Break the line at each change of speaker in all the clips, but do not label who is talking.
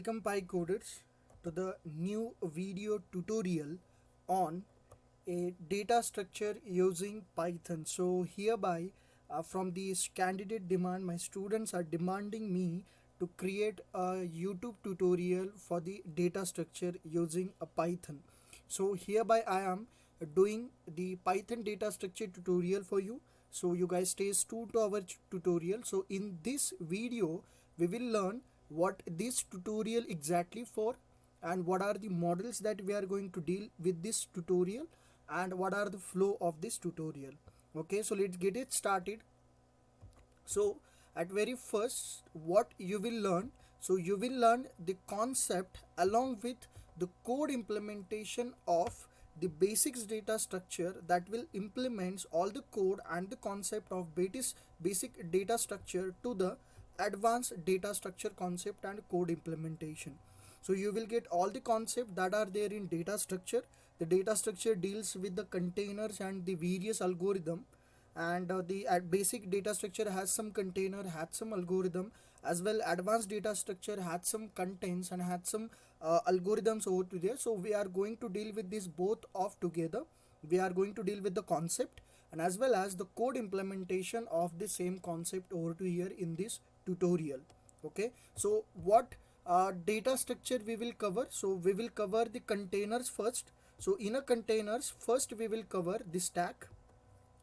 Welcome PyCoders to the new video tutorial on a data structure using Python. So hereby from this candidate demand, my students are demanding me to create a YouTube tutorial for the data structure using a Python. So hereby I am doing the Python data structure tutorial for you. So you guys stay tuned to our tutorial. So in this video we will learn what this tutorial exactly for and what are the models that we are going to deal with this tutorial and what are the flow of this tutorial. Okay, so let's get it started. So at very first what you will learn, so you will learn the concept along with the code implementation of the basics data structure that will implement all the code and the concept of basic data structure to the advanced data structure concept and code implementation. So you will get all the concepts that are there in data structure. The data structure deals with the containers and the various algorithm, and the basic data structure has some container, had some algorithm, as well advanced data structure had some contents and had some algorithms over to there. So we are going to deal with this both of together. We are going to deal with the concept and as well as the code implementation of the same concept over to here in this tutorial. Okay, so what data structure we will cover? So we will cover the containers first. So in a containers, first we will cover the stack,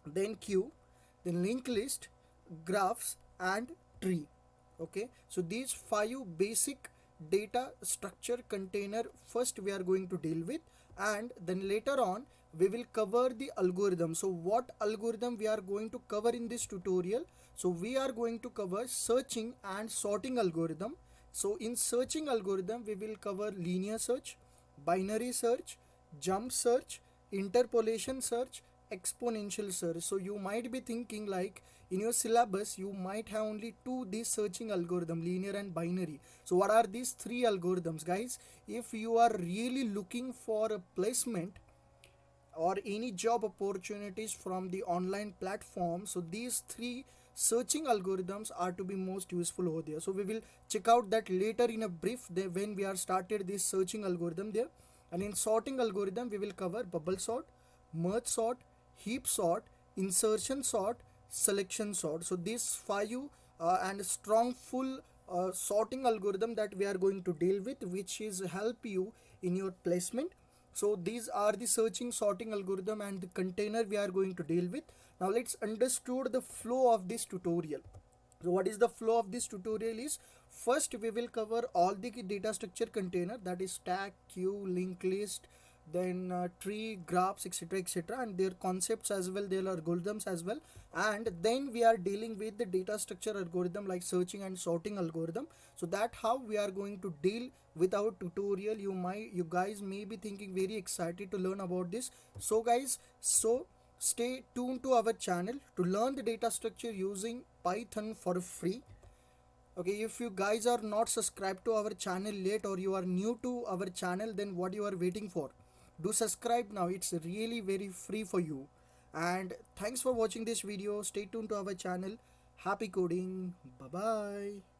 then queue, then linked list, graphs and tree. Okay, so these 5 basic data structure container first we are going to deal with, and then later on we will cover the algorithm. So what algorithm we are going to cover in this tutorial? So we are going to cover searching and sorting algorithm. So in searching algorithm we will cover linear search, binary search, jump search, interpolation search, exponential search. So you might be thinking like in your syllabus you might have only two these searching algorithm, linear and binary. So what are these 3 algorithms, guys? If you are really looking for a placement or any job opportunities from the online platform, so these 3 searching algorithms are to be most useful over there. So we will check out that later in a brief when we are started this searching algorithm there. And in sorting algorithm we will cover bubble sort, merge sort, heap sort, insertion sort, selection sort. So these 5 and strong full sorting algorithm that we are going to deal with, which is help you in your placement. So these are the searching, sorting algorithm and the container we are going to deal with. Now let's understand the flow of this tutorial. So what is the flow of this tutorial is, first we will cover all the data structure container, that is stack, queue, linked list, then tree, graphs, etc, and their concepts as well, their algorithms as well. And then we are dealing with the data structure algorithm like searching and sorting algorithm. So that how we are going to deal with our tutorial. You guys may be thinking very excited to learn about this. So guys, so stay tuned to our channel to learn the data structure using Python for free. Okay, if you guys are not subscribed to our channel yet or you are new to our channel, then what you are waiting for? Do subscribe now. It's really very free for you. And thanks for watching this video. Stay tuned to our channel. Happy coding. Bye bye.